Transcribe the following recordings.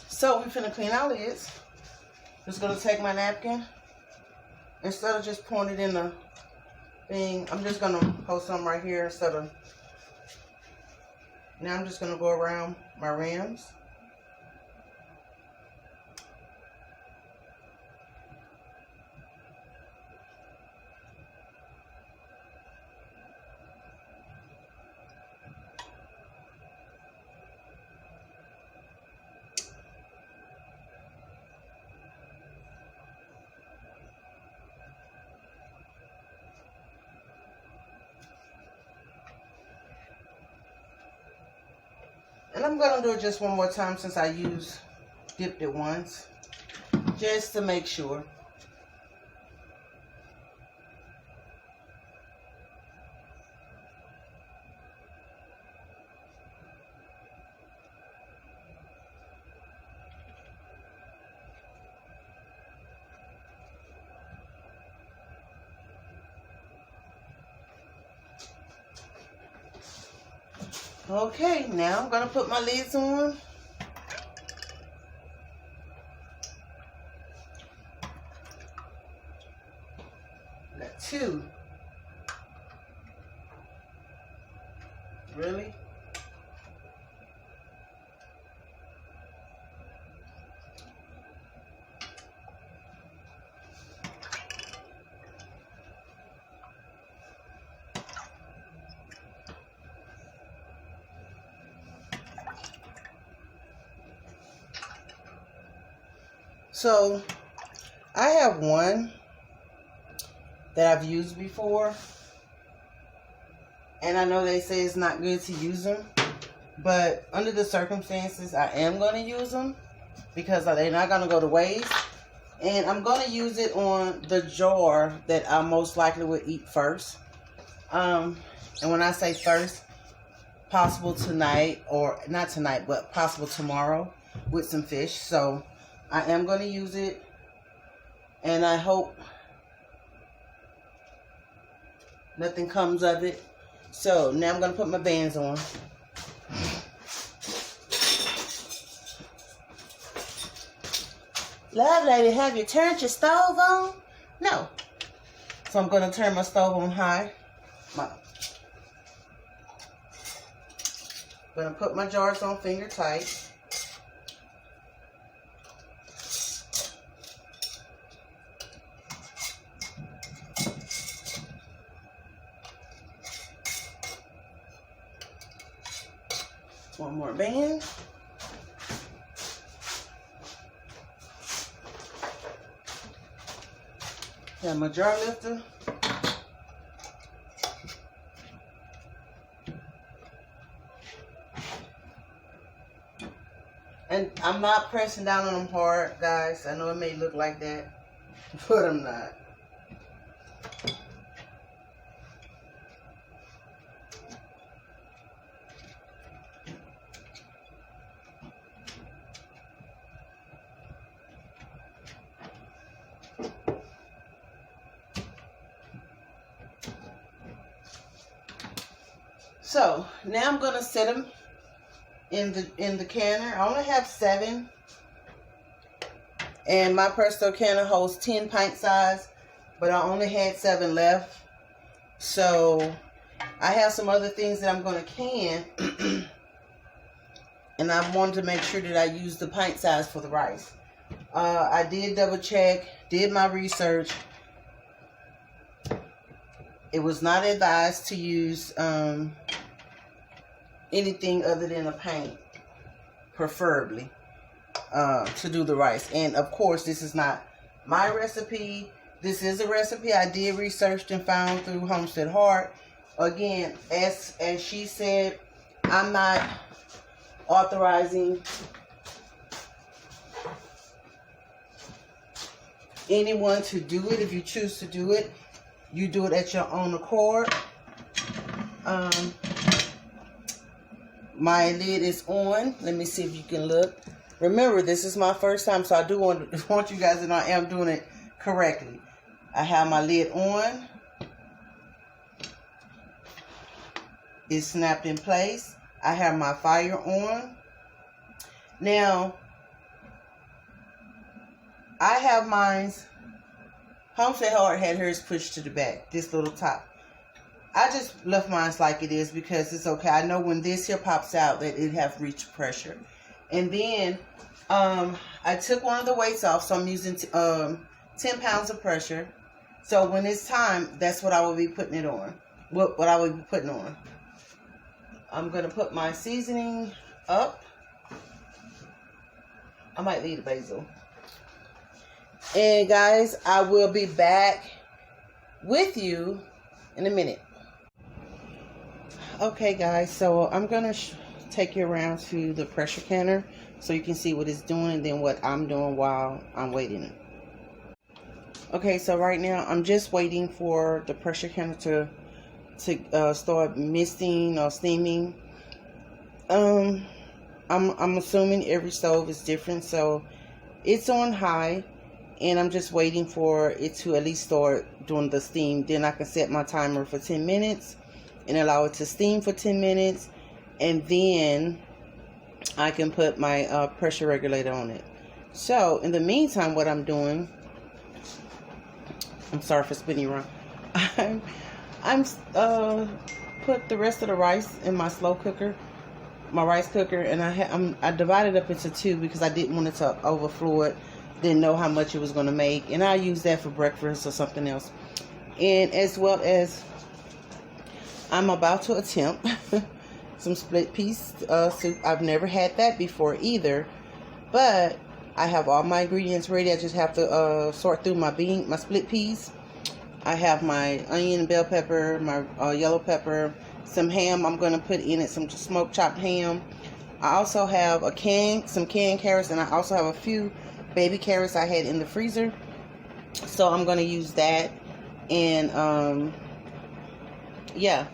So we're finna clean our lids. Just gonna take my napkin. Instead of just pouring it in the thing, I'm just gonna hold some right here instead of. Now I'm just gonna go around my rims. And I'm going to do it just one more time since I dipped it once. Just to make sure. Okay, now I'm going to put my lids on. Got 2. Really? So, I have one that I've used before, and I know they say it's not good to use them, but under the circumstances, I am going to use them because they're not going to go to waste, and I'm going to use it on the jar that I most likely would eat first. And when I say first, possible tonight, or not tonight, but possible tomorrow with some fish. So I am going to use it, and I hope nothing comes of it. So now I'm going to put my bands on. Love lady, have you turned your stove on? No. So I'm going to turn my stove on high. I'm going to put my jars on finger tight. One more band. Got my jar lifter. And I'm not pressing down on them hard, guys. I know it may look like that, but I'm not. So now I'm gonna set them in the canner. I only have 7, and my Presto canner holds 10 pint size, but I only had 7 left. So I have some other things that I'm gonna can, and I wanted to make sure that I use the pint size for the rice. I did double check, did my research. It was not advised to use anything other than a pint, preferably, to do the rice. And of course, this is not my recipe. This is a recipe I did research and found through Homestead Heart. Again, as she said, I'm not authorizing anyone to do it. If you choose to do it, you do it at your own accord. My lid is on. Let me see if you can look. Remember, this is my first time, so I do want you guys to know I am doing it correctly. I have my lid on. It's snapped in place. I have my fire on. Now, I have mine's, Homestead Hard had hers pushed to the back, this little top. I just left mine like it is because it's okay. I know when this here pops out that it have reached pressure. And then I took one of the weights off, so I'm using 10 pounds of pressure. So when it's time, that's what I will be putting it on. What I will be putting on. I'm going to put my seasoning up. I might leave the basil. And guys, I will be back with you in a minute. Okay guys, so I'm going to take you around to the pressure canner so you can see what it's doing and then what I'm doing while I'm waiting. Okay, so right now I'm just waiting for the pressure canner to start misting or steaming. I'm assuming every stove is different, so it's on high, and I'm just waiting for it to at least start doing the steam. Then I can set my timer for 10 minutes and allow it to steam for 10 minutes, and then I can put my pressure regulator on it. So in the meantime, what I'm doing, I'm sorry for spinning around. I'm put the rest of the rice in my slow cooker, my rice cooker, and I divided up into two because I didn't want it to overflow it. Didn't know how much it was going to make, and I use that for breakfast or something else. And as well as I'm about to attempt some split piece soup. I've never had that before either, but I have all my ingredients ready. I just have to sort through my split peas. I have my onion and bell pepper, my yellow pepper, some ham I'm going to put in it, some smoked chopped ham. I also have some canned carrots, and I also have a few baby carrots I had in the freezer. So I'm going to use that. And yeah.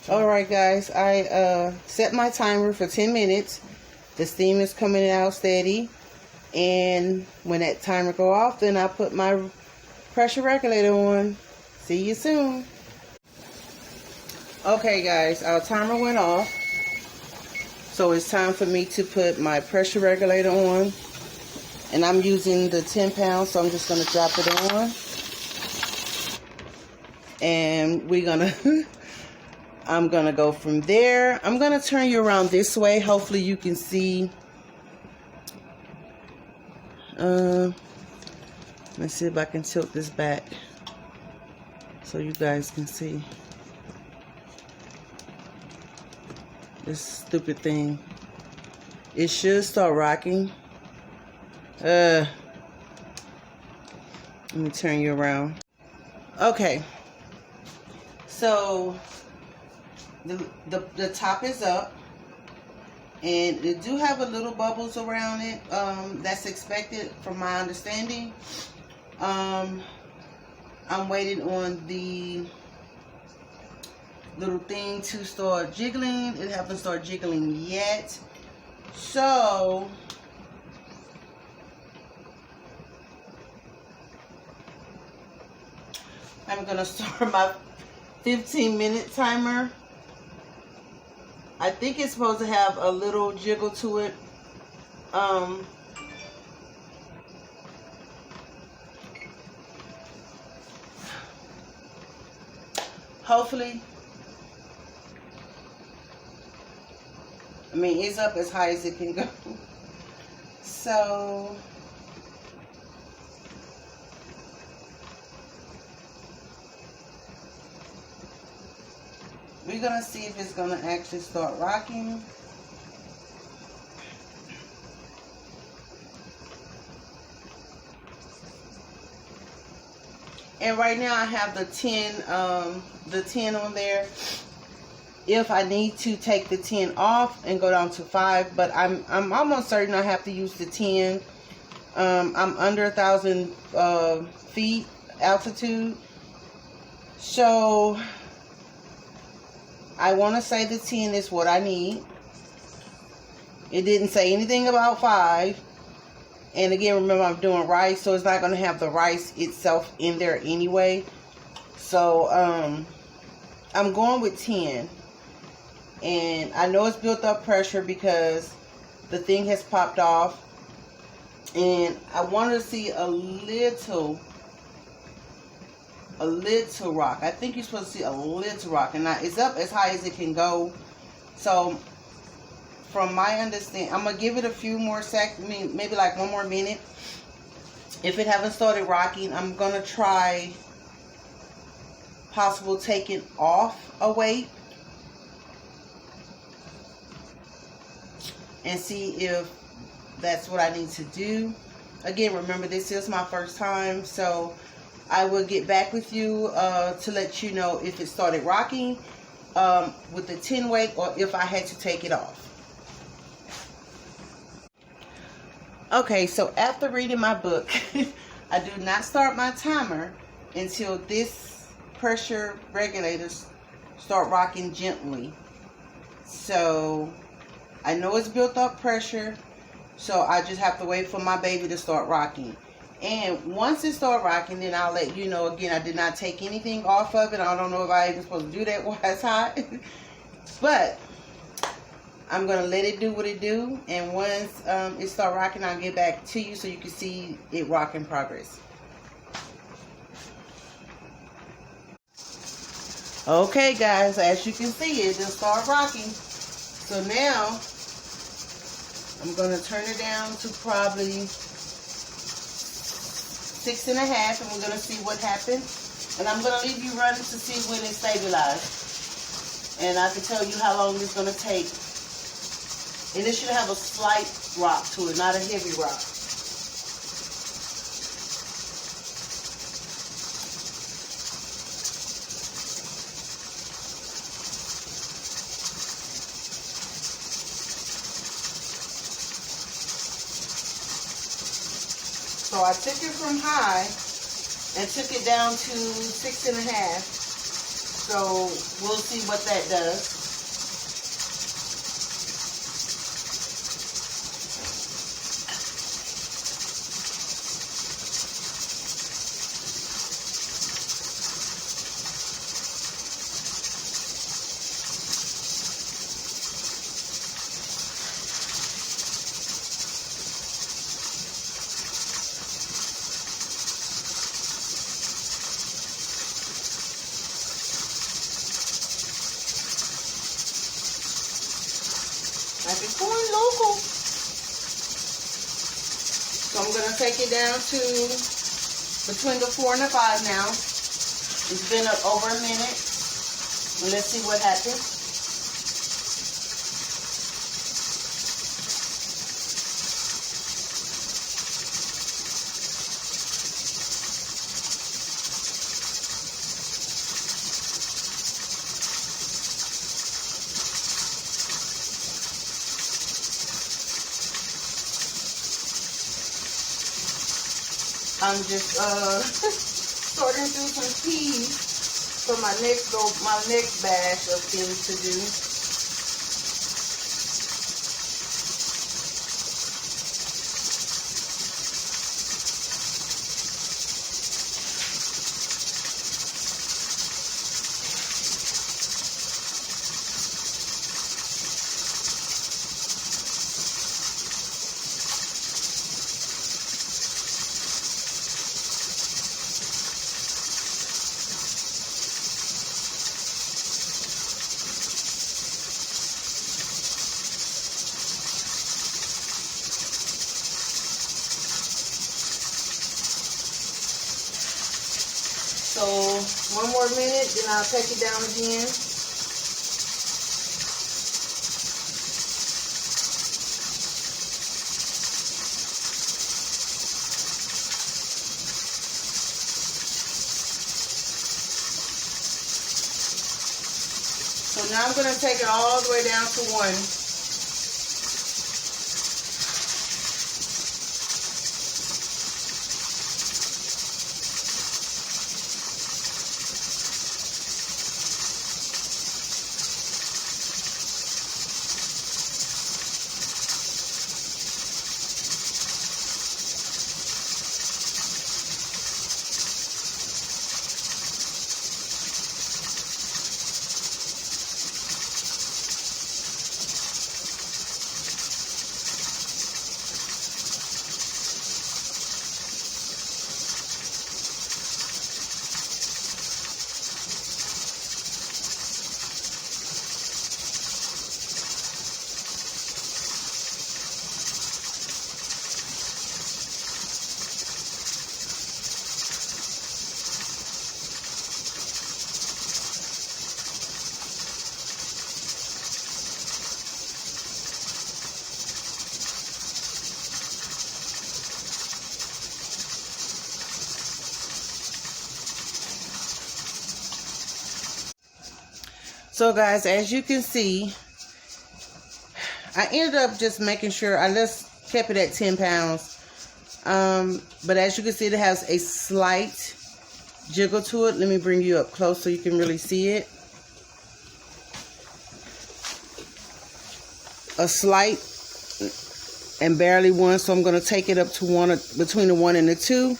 Alright guys, I set my timer for 10 minutes. The steam is coming out steady. And when that timer go off, then I put my pressure regulator on. See you soon. Okay guys, our timer went off. So it's time for me to put my pressure regulator on. And I'm using the 10 pounds, so I'm just going to drop it on. And we're going to, I'm going to go from there. I'm going to turn you around this way. Hopefully you can see. Let's see if I can tilt this back so you guys can see this stupid thing. It should start rocking. Let me turn you around. Okay, so the top is up, and it do have a little bubbles around it. That's expected from my understanding. I'm waiting on the little thing to start jiggling. It hasn't started jiggling yet. So I'm gonna start my 15-minute timer. I think it's supposed to have a little jiggle to it. Hopefully, I mean, it's up as high as it can go. So we're gonna see if it's gonna actually start rocking. And right now I have the 10 on there. If I need to take the 10 off and go down to 5, but I'm almost certain I have to use the 10. I'm under 1,000 feet altitude, so I want to say the 10 is what I need. It didn't say anything about 5. And again, remember, I'm doing rice, so it's not going to have the rice itself in there anyway. So I'm going with 10. And I know it's built up pressure because the thing has popped off. And I want to see a little rock. I think you're supposed to see a little rock, and now it's up as high as it can go. So from my understanding, I'm gonna give it a few more seconds, maybe like 1 more minute. If it haven't started rocking, I'm gonna try possible taking off a weight and see if that's what I need to do. Again, remember, this is my first time, so I will get back with you to let you know if it started rocking with the 10 weight or if I had to take it off. Okay, so after reading my book, I do not start my timer until this pressure regulators start rocking gently. So I know it's built up pressure, so I just have to wait for my baby to start rocking. And once it starts rocking, then I'll let you know. Again, I did not take anything off of it. I don't know if I even supposed to do that while it's hot. But I'm going to let it do what it do. And once it starts rocking, I'll get back to you so you can see it rock in progress. Okay, guys, as you can see, it just started rocking. So now I'm going to turn it down to probably 6.5, and we're going to see what happens. And I'm going to leave you running to see when it's stabilized. And I can tell you how long it's going to take. And it should have a slight rock to it, not a heavy rock. So I took it from high and took it down to 6.5. So we'll see what that does. Like it's going local. So I'm going to take it down to between the 4 and the 5 now. It's been up over a minute. And let's see what happens. I'm just sorting through some peas for my next batch of things to do. So 1 more minute, then I'll take it down again. So now I'm going to take it all the way down to 1. So guys, as you can see, I ended up just making sure I just kept it at 10 pounds. But as you can see, it has a slight jiggle to it. Let me bring you up close so you can really see it. A slight and barely one, so I'm going to take it up to one, between the 1 and the 2.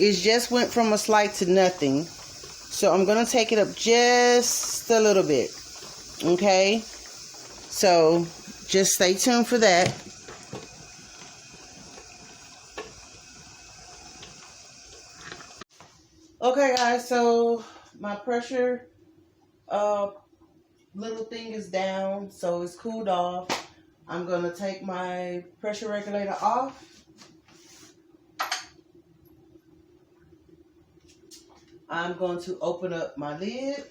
It just went from a slight to nothing. So I'm going to take it up just a little bit. Okay? So just stay tuned for that. Okay guys, so my pressure little thing is down, so it's cooled off. I'm going to take my pressure regulator off. I'm going to open up my lid.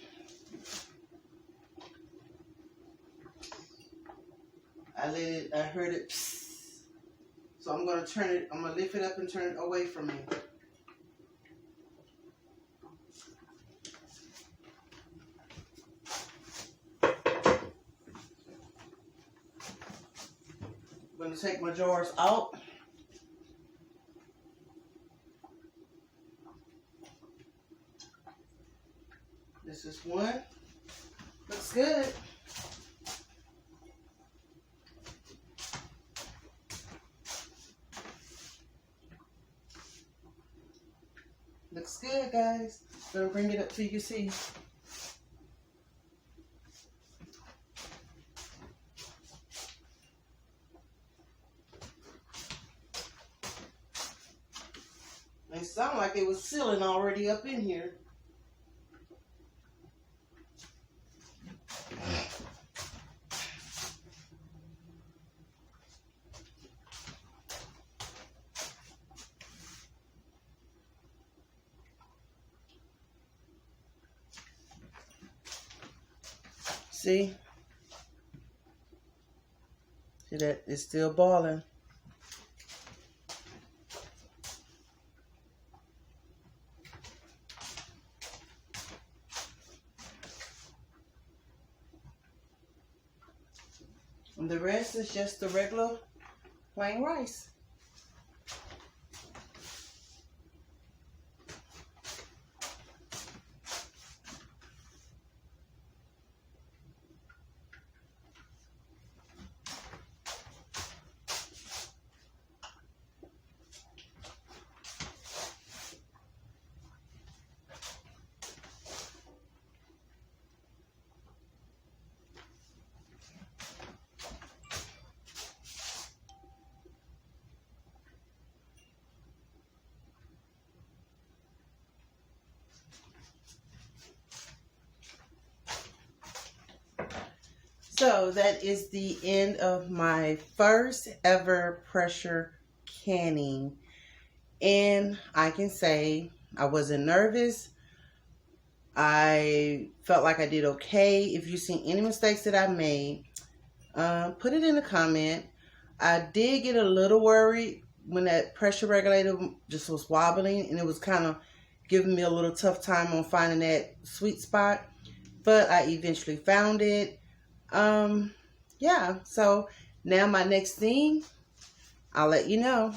I heard it, psst. So I'm going to turn it, I'm going to lift it up and turn it away from me. I'm going to take my jars out. This is one. Looks good. Looks good, guys. I'm gonna bring it up so you can see. It sounded like it was sealing already up in here. See that it's still boiling. And the rest is just the regular plain rice. So that is the end of my first ever pressure canning. And I can say I wasn't nervous. I felt like I did okay. If you've seen any mistakes that I made, put it in a comment. I did get a little worried when that pressure regulator just was wobbling, and it was kind of giving me a little tough time on finding that sweet spot. But I eventually found it. Yeah, so now my next thing, I'll let you know.